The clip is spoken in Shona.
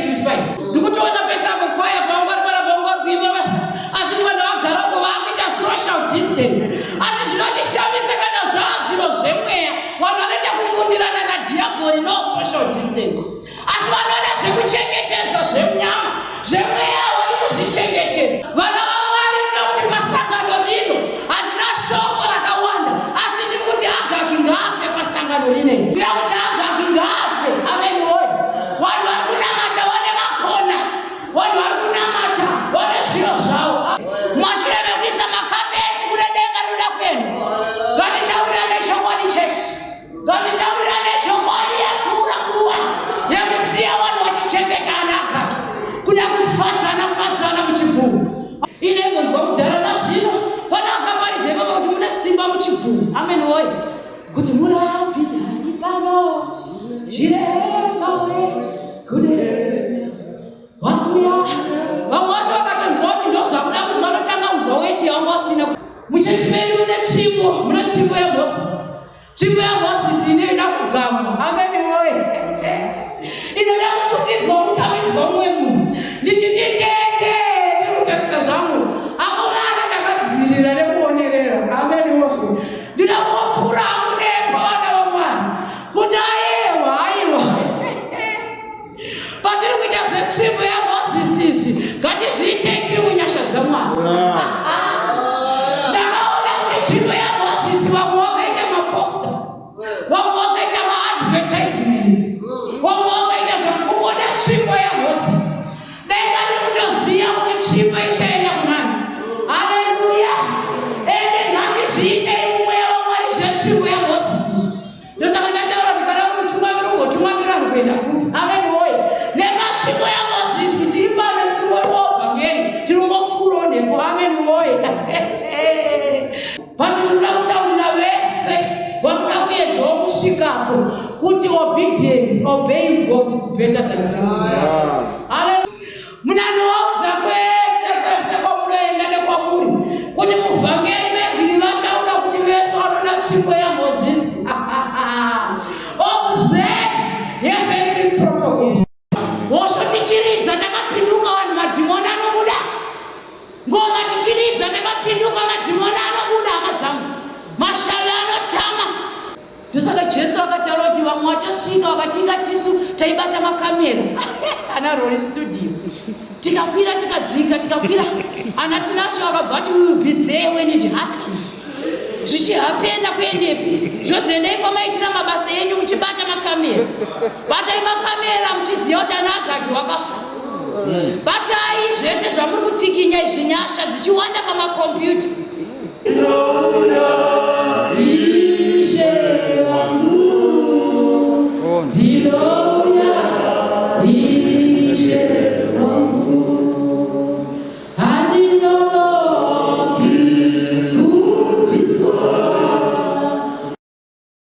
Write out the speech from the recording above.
sacrifice. Ndikutoona pesa kukwaya pangwari para pangwari kuimba basa. Asi mwana wagara kuvakuita social distance. Asi zvinondishamisa kana zvazviro zvemweya. Vanhu vanoita kumbundirana nadhiabhori no social distance. Asi vanoda zvekuchengetedza zvemunyama. Zvemweya havadi kuzvichengetedza. Vana vaMwari ndinoda kuti pasangano rino handina shoko rakawanda. Asi ndiri kuti Agagi ngaafe pasangano rine. Ndira kuti Agagi ngaafe. Amen woye. Vanhu vari kunamata vane makona. Vanhu vari kunamata vane zviro zvavo. Mashure mekuisa makapeti kune denga rinoda kuenda. Ngatitaurirane chokwadi chechi. Ngatitaurirane chokwadi yapfuura nguva yekusiya vanhu vachichengeta ana Agagi. Kuda kufadzana muchibvuku. Ine ngonzwa kudhara nazvino pana akaparidza ipapa kuti mune simba muchibvuku. Amen woye. Kuti murapi nani pano chirepawe kune wamuya. Vamwe vacho vakatonzwa kuti ndo zvakuda kuti vanotanga kunzwa weti yangu asina. Muchechi medu mune tsvimbo yaMozisi. Tsvimbo yaMozisi inoda kugamwa. Amen woye. Inoda kutukidzwa kutamidzwa mumwe munhu. Ndichiti ndende ndinotarisa zvangu. Avo vana ndakadzivirira nekuonerera. Amen woye. Ndinoda kupfura hangu nepo vana vaMwari. Kuti aiwa. Patiri kuita zvetsvimbo yaMozisi izvi, ngatizviite tiri munyasha dzaMwari. Ndakaona kuti tsvimbo yaMozisi vamwe vakaita maposta. Vamwe vakaita maadvertisements. Vamwe vakaita zvakuona tsvimbo yaMozisi. Denga riri kutoziva kuti tsvimbo ichaenda kunani. Haleluya. Ende ngatizviite mumweya waMwari zvetsvimbo yaMozisi. Ndosaka ndataura kuti kana uri mutungamiri ungotungamira kuenda kupi. Amen woye. Nematsvimbo yaMozisi tiri pano sirivovhangeri tiri ngopfuurawo nepo. Amen woye. Patinoda kutaurira vese vakuda kuedzawo kusvikapo kuti obeying God is better than sacrifice. Haleluya. Munanoudza kwese kwamunoenda nekwamuri kuti muvhangeri vegiri vataura kuti vese vanoda tsvimbo yaMozisi. Observe heavenly protocols. Hosho tichiridza takapinduka vanhu madhimoni anobuda. Ngoma tichiridza takapinduka madhimoni anobuda hama dzangu. Mashavi anotama. Ndosaka Jesu akataura kuti vamwe vachasvika vakati ingatisu taibata makamera. Ana Rory studio. Tikakwira tikadzika tikakwira. Ana tinasho vakabva kuti we will be there when it happens. Zvichihapenda kuendepi. Zvodzendei kwamaitira mabasa enyu muchibata makamera. Batai makamera muchiziva kuti ana Agagi wakafa. Batai zvese zvamuri kutikinya izvi nyasha dzichiwanda pamakombiyuta.